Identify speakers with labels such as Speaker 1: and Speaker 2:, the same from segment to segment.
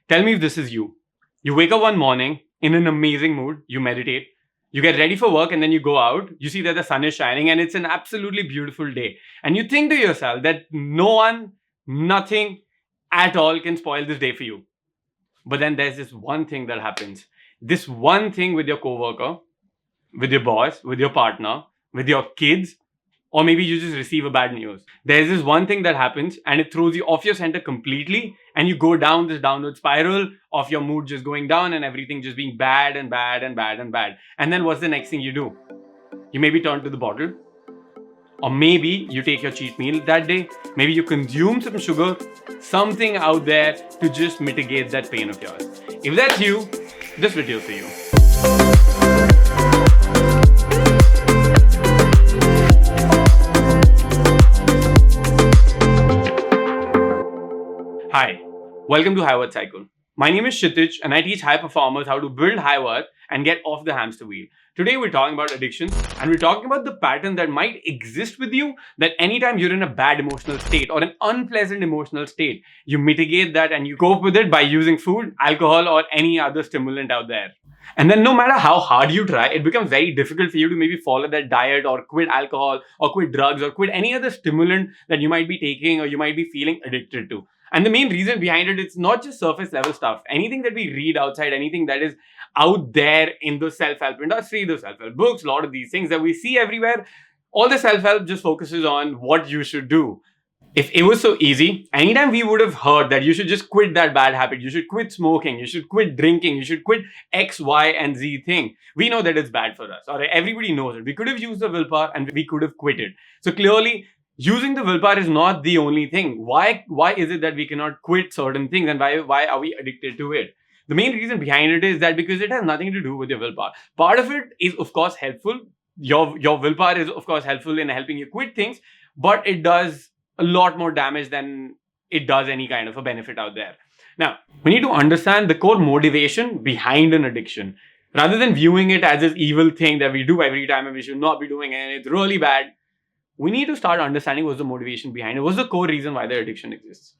Speaker 1: Tell me if this is you. You wake up one morning in an amazing mood, you meditate, you get ready for work, and then you go out, you see that the sun is shining, and it's an absolutely beautiful day. And you think to yourself that no one, nothing at all can spoil this day for you. But then there's this one thing that happens. This one thing with your coworker, with your boss, with your partner, with your kids, or maybe you just receive a bad news. There's this one thing that happens and it throws you off your center completely, and you go down this downward spiral of your mood just going down and everything just being bad and bad and bad and bad. And then what's the next thing you do? You maybe turn to the bottle, or maybe you take your cheat meal that day. Maybe you consume some sugar, something out there to just mitigate that pain of yours. If that's you, this video is for you. Hi, welcome to High Worth Cycle. My name is Kshitij and I teach high performers how to build high worth and get off the hamster wheel. Today we're talking about addiction, and we're talking about the pattern that might exist with you, that anytime you're in a bad emotional state or an unpleasant emotional state, you mitigate that and you cope with it by using food, alcohol, or any other stimulant out there. And then no matter how hard you try, it becomes very difficult for you to maybe follow that diet or quit alcohol or quit drugs or quit any other stimulant that you might be taking or you might be feeling addicted to. And the main reason behind it, it's not just surface level stuff. Anything that we read outside, anything that is out there in the self-help industry, the self-help books, a lot of these things that we see everywhere, all the self-help just focuses on what you should do. If it was so easy, anytime we would have heard that you should just quit that bad habit, you should quit smoking, you should quit drinking, you should quit X, Y, and Z thing. We know that it's bad for us. Or everybody knows it. We could have used the willpower and we could have quit it. So clearly, using the willpower is not the only thing. Why is it that we cannot quit certain things, and why are we addicted to it? The main reason behind it is that because it has nothing to do with your willpower. Part of it is of course helpful. Your willpower is of course helpful in helping you quit things, but it does a lot more damage than it does any kind of a benefit out there. Now, we need to understand the core motivation behind an addiction. Rather than viewing it as this evil thing that we do every time and we should not be doing it and it's really bad, we need to start understanding what's the motivation behind it, what's the core reason why the addiction exists.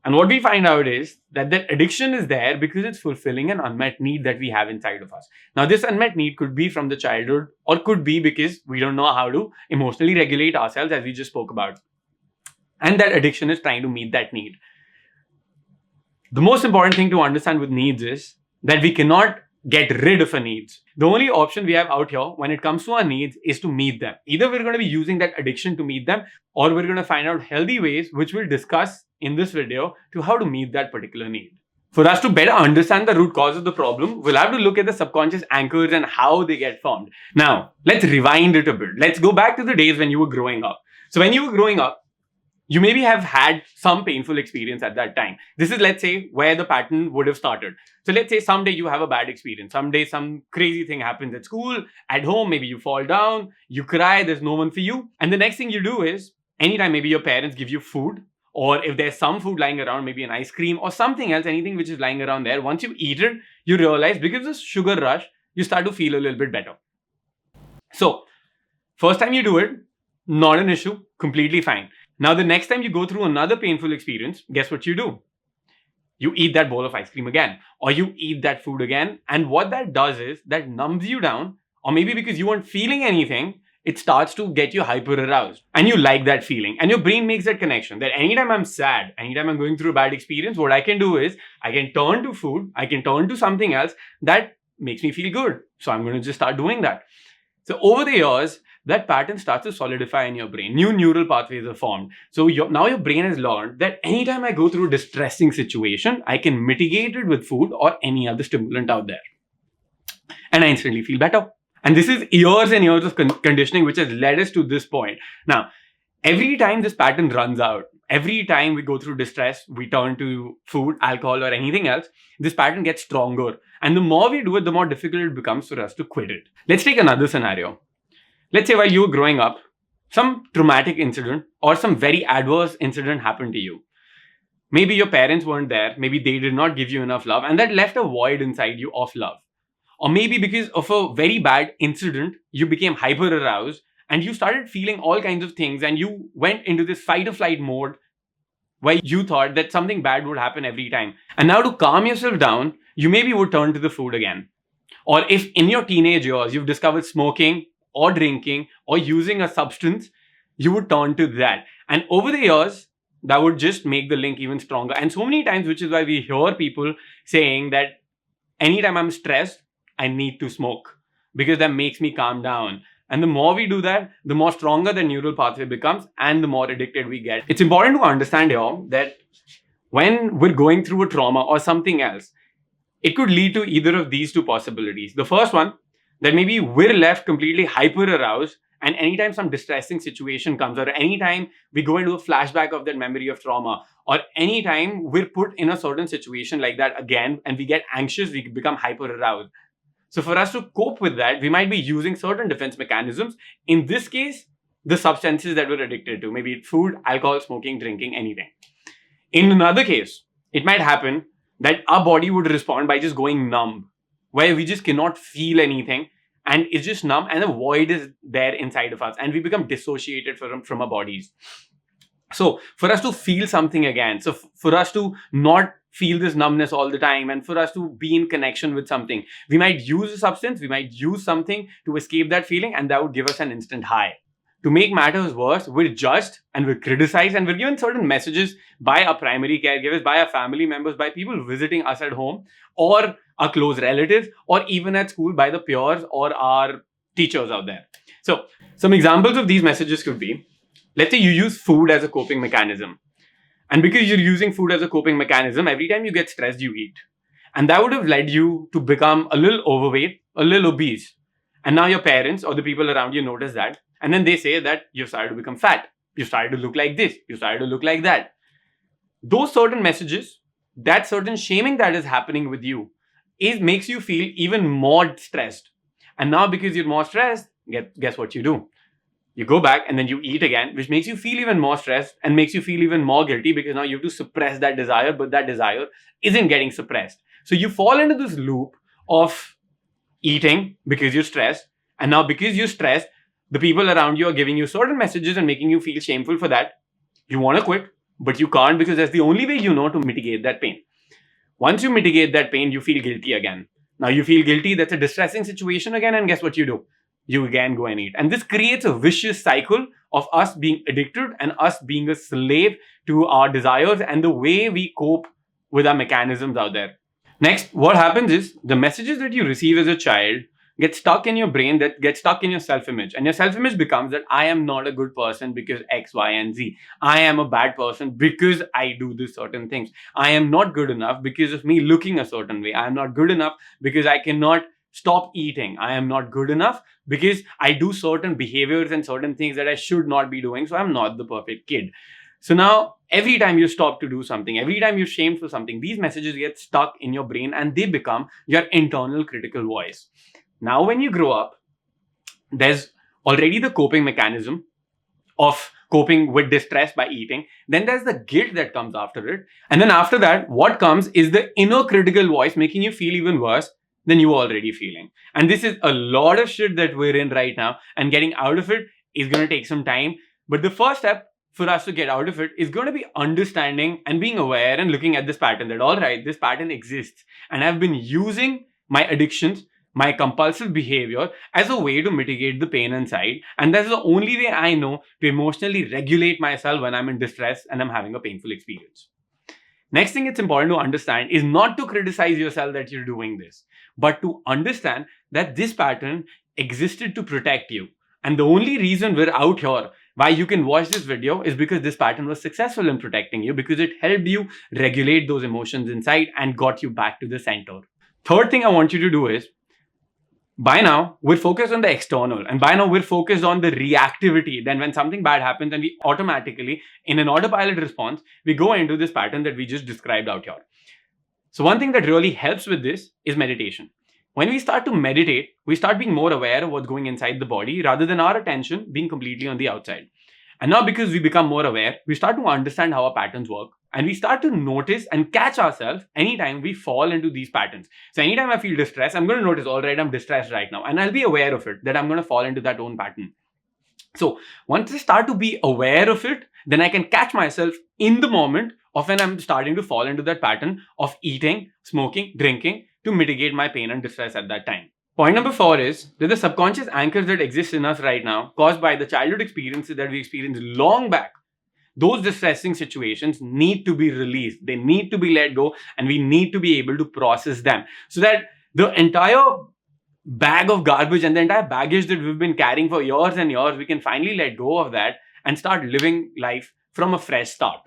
Speaker 1: And what we find out is that that addiction is there because it's fulfilling an unmet need that we have inside of us. Now, this unmet need could be from the childhood or could be because we don't know how to emotionally regulate ourselves, as we just spoke about. And that addiction is trying to meet that need. The most important thing to understand with needs is that we cannot get rid of our needs. The only option we have out here when it comes to our needs is to meet them. Either we're going to be using that addiction to meet them, or we're going to find out healthy ways, which we'll discuss in this video, to how to meet that particular need. For us to better understand the root cause of the problem, we'll have to look at the subconscious anchors and how they get formed. Now, let's rewind it a bit. Let's go back to the days when you were growing up. So when you were growing up, you maybe have had some painful experience at that time. This is, let's say, where the pattern would have started. So let's say someday you have a bad experience. Someday some crazy thing happens at school, at home, maybe you fall down, you cry, there's no one for you. And the next thing you do is, anytime maybe your parents give you food, or if there's some food lying around, maybe an ice cream or something else, anything which is lying around there, once you eat it, you realize because of this sugar rush, you start to feel a little bit better. So, first time you do it, not an issue, completely fine. Now, the next time you go through another painful experience, guess what you do? You eat that bowl of ice cream again, or you eat that food again. And what that does is that numbs you down, or maybe because you weren't feeling anything, it starts to get you hyper aroused and you like that feeling. And your brain makes that connection that anytime I'm sad, anytime I'm going through a bad experience, what I can do is I can turn to food, I can turn to something else that makes me feel good. So I'm going to just start doing that. So over the years, that pattern starts to solidify in your brain. New neural pathways are formed. So now your brain has learned that anytime I go through a distressing situation, I can mitigate it with food or any other stimulant out there. And I instantly feel better. And this is years and years of conditioning which has led us to this point. Now, every time this pattern runs out, every time we go through distress, we turn to food, alcohol, or anything else, this pattern gets stronger. And the more we do it, the more difficult it becomes for us to quit it. Let's take another scenario. Let's say while you were growing up, some traumatic incident or some very adverse incident happened to you. Maybe your parents weren't there, maybe they did not give you enough love, and that left a void inside you of love. Or maybe because of a very bad incident, you became hyper aroused and you started feeling all kinds of things and you went into this fight or flight mode where you thought that something bad would happen every time. And now to calm yourself down, you maybe would turn to the food again. Or if in your teenage years you've discovered smoking or drinking or using a substance, you would turn to that. And over the years, that would just make the link even stronger. And so many times, which is why we hear people saying that anytime I'm stressed, I need to smoke because that makes me calm down. And the more we do that, the more stronger the neural pathway becomes and the more addicted we get. It's important to understand here that when we're going through a trauma or something else, it could lead to either of these two possibilities. The first one, that maybe we're left completely hyper aroused, and anytime some distressing situation comes, or anytime we go into a flashback of that memory of trauma, or anytime we're put in a certain situation like that again and we get anxious, we become hyper aroused. So for us to cope with that, we might be using certain defense mechanisms. In this case, the substances that we're addicted to, maybe it's food, alcohol, smoking, drinking, anything. In another case, it might happen that our body would respond by just going numb, where we just cannot feel anything and it's just numb and the void is there inside of us and we become dissociated from our bodies. So for us to feel something again, so for us to not feel this numbness all the time and for us to be in connection with something, we might use a substance, we might use something to escape that feeling, and that would give us an instant high. To make matters worse, we're judged and we're criticized and we're given certain messages by our primary caregivers, by our family members, by people visiting us at home, or our close relatives, or even at school by the peers or our teachers out there. So some examples of these messages could be, let's say you use food as a coping mechanism. And because you're using food as a coping mechanism, every time you get stressed, you eat. And that would have led you to become a little overweight, a little obese. And now your parents or the people around you notice that. And then they say that you've started to become fat. You started to look like this. You started to look like that. Those certain messages, that certain shaming that is happening with you, makes you feel even more stressed. And now because you're more stressed, guess what you do? You go back and then you eat again, which makes you feel even more stressed and makes you feel even more guilty because now you have to suppress that desire, but that desire isn't getting suppressed. So you fall into this loop of eating because you're stressed. And now because you're stressed, the people around you are giving you certain messages and making you feel shameful for that. You want to quit, but you can't because that's the only way you know to mitigate that pain. Once you mitigate that pain, you feel guilty again. Now you feel guilty, that's a distressing situation again, and guess what you do? You again go and eat. And this creates a vicious cycle of us being addicted and us being a slave to our desires and the way we cope with our mechanisms out there. Next, what happens is the messages that you receive as a child get stuck in your brain, that get stuck in your self-image. And your self-image becomes that I am not a good person because X, Y, and Z. I am a bad person because I do these certain things. I am not good enough because of me looking a certain way. I am not good enough because I cannot stop eating. I am not good enough because I do certain behaviors and certain things that I should not be doing. So I'm not the perfect kid. So now every time you stop to do something, every time you're shamed for something, these messages get stuck in your brain and they become your internal critical voice. Now, when you grow up, there's already the coping mechanism of coping with distress by eating. Then there's the guilt that comes after it. And then after that, what comes is the inner critical voice making you feel even worse than you were already feeling. And this is a lot of shit that we're in right now. And getting out of it is going to take some time. But the first step for us to get out of it is going to be understanding and being aware and looking at this pattern that, all right, this pattern exists. And I've been using my addictions, my compulsive behavior as a way to mitigate the pain inside. And that's the only way I know to emotionally regulate myself when I'm in distress and I'm having a painful experience. Next thing it's important to understand is not to criticize yourself that you're doing this, but to understand that this pattern existed to protect you. And the only reason we're out here, why you can watch this video, is because this pattern was successful in protecting you, because it helped you regulate those emotions inside and got you back to the center. Third thing I want you to do is, by now, we're focused on the external, and by now we're focused on the reactivity. Then when something bad happens and we automatically, in an autopilot response, we go into this pattern that we just described out here. So one thing that really helps with this is meditation. When we start to meditate, we start being more aware of what's going inside the body rather than our attention being completely on the outside. And now because we become more aware, we start to understand how our patterns work. And we start to notice and catch ourselves anytime we fall into these patterns. So anytime I feel distressed, I'm going to notice, all right, I'm distressed right now. And I'll be aware of it, that I'm going to fall into that own pattern. So once I start to be aware of it, then I can catch myself in the moment of when I'm starting to fall into that pattern of eating, smoking, drinking to mitigate my pain and distress at that time. Point number 4 is that the subconscious anchors that exist in us right now, caused by the childhood experiences that we experienced long back, those distressing situations need to be released. They need to be let go, and we need to be able to process them so that the entire bag of garbage and the entire baggage that we've been carrying for years and years, we can finally let go of that and start living life from a fresh start.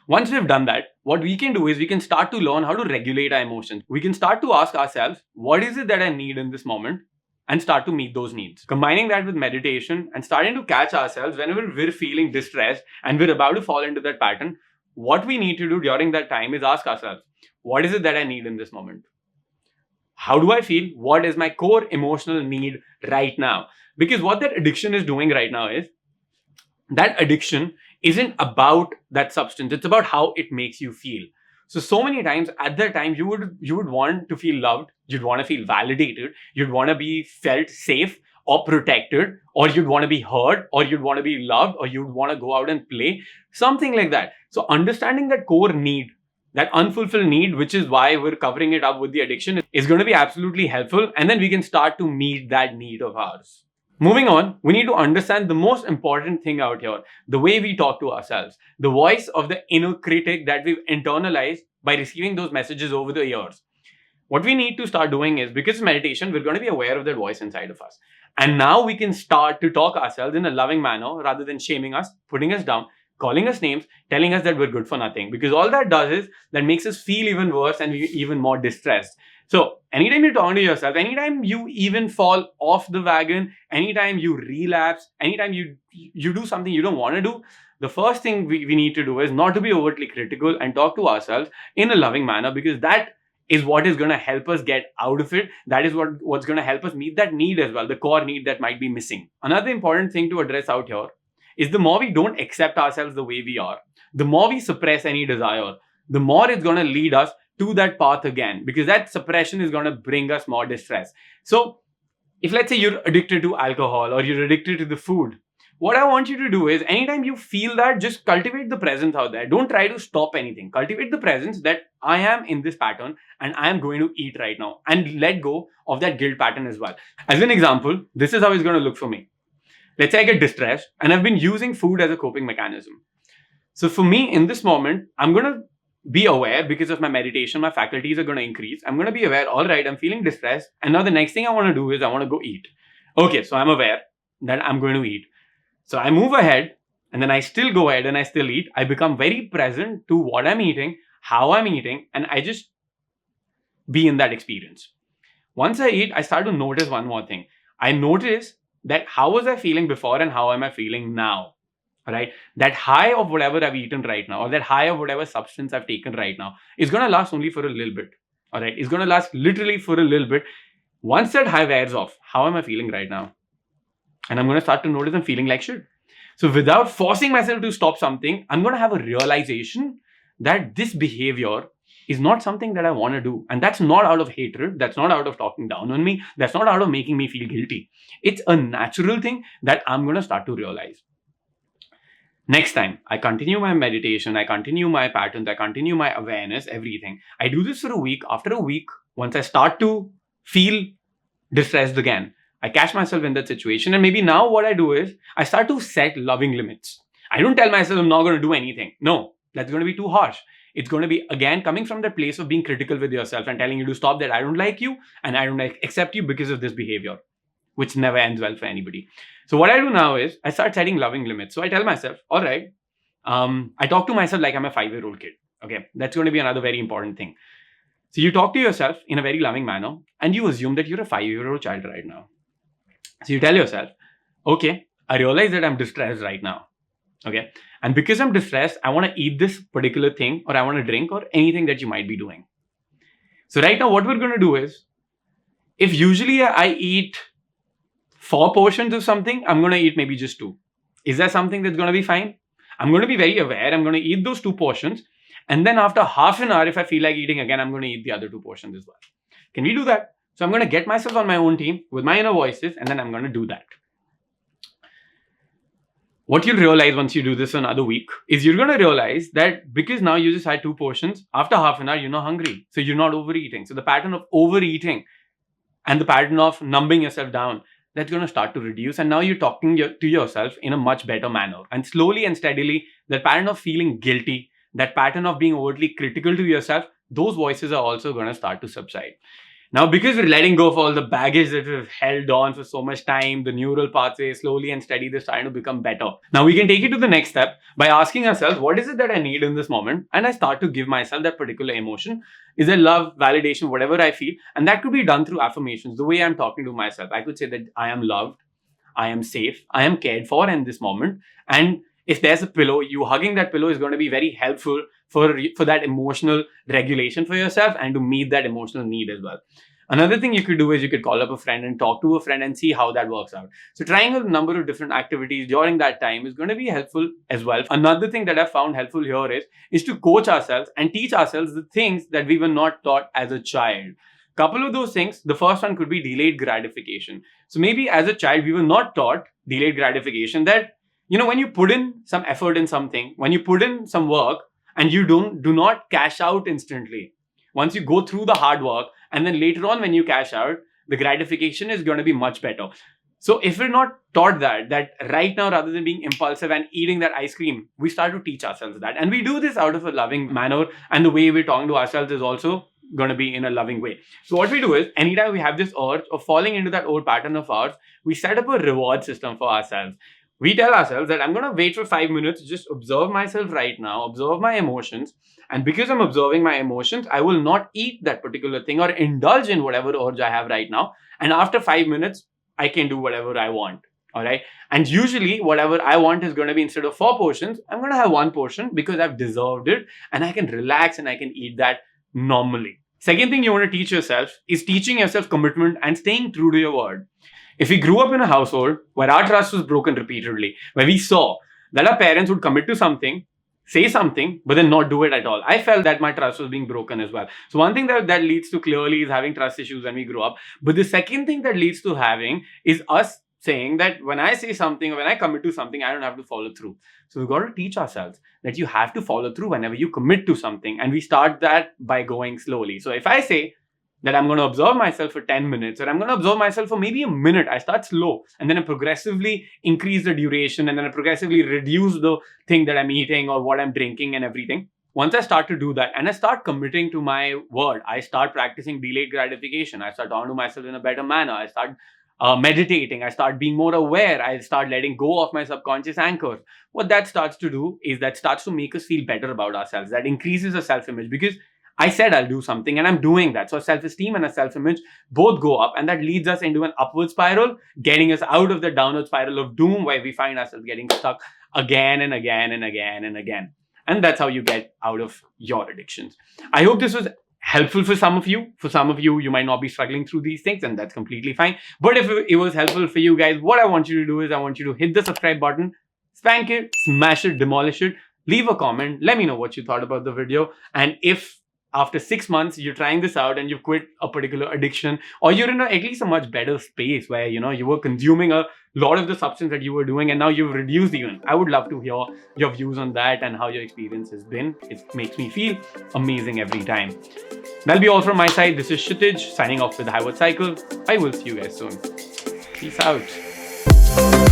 Speaker 1: Once we've done that, what we can do is we can start to learn how to regulate our emotions. We can start to ask ourselves, what is it that I need in this moment? And start to meet those needs. Combining that with meditation and starting to catch ourselves whenever we're feeling distressed and we're about to fall into that pattern, what we need to do during that time is ask ourselves, what is it that I need in this moment? How do I feel? What is my core emotional need right now? Because what that addiction is doing right now is that addiction isn't about that substance. It's about how it makes you feel. So many times at that time, you would want to feel loved. You'd want to feel validated. You'd want to be felt safe or protected, or you'd want to be heard, or you'd want to be loved, or you'd want to go out and play, something like that. So understanding that core need, that unfulfilled need, which is why we're covering it up with the addiction, is going to be absolutely helpful. And then we can start to meet that need of ours. Moving on, we need to understand the most important thing out here, the way we talk to ourselves, the voice of the inner critic that we've internalized by receiving those messages over the years. What we need to start doing is, because meditation, we're going to be aware of that voice inside of us. And now we can start to talk ourselves in a loving manner rather than shaming us, putting us down, calling us names, telling us that we're good for nothing. Because all that does is that makes us feel even worse and even more distressed. So anytime you're talking to yourself, anytime you even fall off the wagon, anytime you relapse, anytime you do something you don't want to do, the first thing we need to do is not to be overtly critical and talk to ourselves in a loving manner, because that is what is going to help us get out of it. That is what's going to help us meet that need as well, the core need that might be missing. Another important thing to address out here is the more we don't accept ourselves the way we are, the more we suppress any desire, the more it's going to lead us to that path again, because that suppression is going to bring us more distress. So if, let's say, you're addicted to alcohol or you're addicted to the food, what I want you to do is, anytime you feel that, just cultivate the presence out there. Don't try to stop anything. Cultivate the presence that I am in this pattern and I am going to eat right now, and let go of that guilt pattern as well. As an example, this is how it's going to look for me. Let's say I get distressed and I've been using food as a coping mechanism. So for me, in this moment, I'm going to be aware, because of my meditation, my faculties are going to increase. I'm going to be aware, all right, I'm feeling distressed. And now the next thing I want to do is I want to go eat. Okay, so I'm aware that I'm going to eat. So I move ahead, and then I still go ahead and I still eat. I become very present to what I'm eating, how I'm eating, and I just be in that experience. Once I eat, I start to notice one more thing. I notice that how was I feeling before and how am I feeling now? Right? That high of whatever I've eaten right now, or that high of whatever substance I've taken right now, is going to last only for a little bit. All right? It's going to last literally for a little bit. Once that high wears off, how am I feeling right now? And I'm going to start to notice I'm feeling like shit. So without forcing myself to stop something, I'm going to have a realization that this behavior is not something that I want to do. And that's not out of hatred. That's not out of talking down on me. That's not out of making me feel guilty. It's a natural thing that I'm going to start to realize. Next time, I continue my meditation, I continue my patterns, I continue my awareness, everything. I do this for a week. After a week, once I start to feel distressed again, I catch myself in that situation. And maybe now what I do is I start to set loving limits. I don't tell myself I'm not going to do anything. No, that's going to be too harsh. It's going to be, again, coming from that place of being critical with yourself and telling you to stop, that I don't like you and I don't accept you because of this behavior, which never ends well for anybody. So what I do now is I start setting loving limits. So I tell myself, all right, I talk to myself like I'm a 5-year-old kid. Okay, that's going to be another very important thing. So you talk to yourself in a very loving manner and you assume that you're a 5-year-old child right now. So you tell yourself, okay, I realize that I'm distressed right now. Okay, and because I'm distressed, I want to eat this particular thing, or I want to drink, or anything that you might be doing. So right now what we're going to do is, if usually I eat 4 portions of something, I'm going to eat maybe just 2. Is that something that's going to be fine? I'm going to be very aware. I'm going to eat those 2 portions. And then after half an hour, if I feel like eating again, I'm going to eat the other 2 portions as well. Can we do that? So I'm going to get myself on my own team with my inner voices, and then I'm going to do that. What you'll realize once you do this another week is you're going to realize that because now you just had 2 portions, after half an hour, you're not hungry. So you're not overeating. So the pattern of overeating and the pattern of numbing yourself down, that's going to start to reduce. And now you're talking to yourself in a much better manner. And slowly and steadily, that pattern of feeling guilty, that pattern of being overtly critical to yourself, those voices are also going to start to subside. Now, because we're letting go of all the baggage that we've held on for so much time, the neural pathways, slowly and steady, they're starting to become better. Now, we can take it to the next step by asking ourselves, what is it that I need in this moment? And I start to give myself that particular emotion. Is it love, validation, whatever I feel? And that could be done through affirmations. The way I'm talking to myself, I could say that I am loved, I am safe, I am cared for in this moment. And if there's a pillow, you hugging that pillow is going to be very helpful for that emotional regulation for yourself and to meet that emotional need as well. Another thing you could do is you could call up a friend and talk to a friend and see how that works out. So trying a number of different activities during that time is going to be helpful as well. Another thing that I found helpful here is to coach ourselves and teach ourselves the things that we were not taught as a child. Couple of those things, the first one could be delayed gratification. So maybe as a child, we were not taught delayed gratification, that when you put in some effort in something, when you put in some work and you do not cash out instantly, once you go through the hard work and then later on when you cash out, the gratification is going to be much better. So if we're not taught that right now, rather than being impulsive and eating that ice cream, we start to teach ourselves that. And we do this out of a loving manner. And the way we're talking to ourselves is also going to be in a loving way. So what we do is, anytime we have this urge of falling into that old pattern of ours, we set up a reward system for ourselves. We tell ourselves that I'm going to wait for 5 minutes, just observe myself right now, observe my emotions. And because I'm observing my emotions, I will not eat that particular thing or indulge in whatever urge I have right now. And after 5 minutes, I can do whatever I want. All right. And usually whatever I want is going to be, instead of 4 portions, I'm going to have 1 portion because I've deserved it and I can relax and I can eat that normally. Second thing you want to teach yourself is teaching yourself commitment and staying true to your word. If we grew up in a household where our trust was broken repeatedly, where we saw that our parents would commit to something, say something, but then not do it at all, I felt that my trust was being broken as well. So one thing that leads to clearly is having trust issues when we grow up. But the second thing that leads to having is us saying that when I say something or when I commit to something, I don't have to follow through. So we've got to teach ourselves that you have to follow through whenever you commit to something. And we start that by going slowly. So if I say that I'm going to observe myself for 10 minutes, or I'm going to observe myself for maybe a minute, I start slow and then I progressively increase the duration and then I progressively reduce the thing that I'm eating or what I'm drinking and everything. Once I start to do that and I start committing to my word, I start practicing delayed gratification. I start talking to myself in a better manner. I start meditating. I start being more aware. I start letting go of my subconscious anchors. What that starts to do is that starts to make us feel better about ourselves. That increases our self-image because I said I'll do something and I'm doing that. So self-esteem and a self-image both go up, and that leads us into an upward spiral, getting us out of the downward spiral of doom where we find ourselves getting stuck again and again and again and again. And that's how you get out of your addictions. I hope this was helpful for some of you. For some of you, you might not be struggling through these things, and that's completely fine. But if it was helpful for you guys, what I want you to do is I want you to hit the subscribe button, spank it, smash it, demolish it, leave a comment, let me know what you thought about the video. And if after 6 months you're trying this out and you've quit a particular addiction, or you're in at least a much better space where you were consuming a lot of the substance that you were doing and now you've reduced even, I would love to hear your views on that and how your experience has been. It makes me feel amazing every time. That'll be all from my side. This is Kshitij signing off with the High Worth Cycle. I will see you guys soon. Peace out.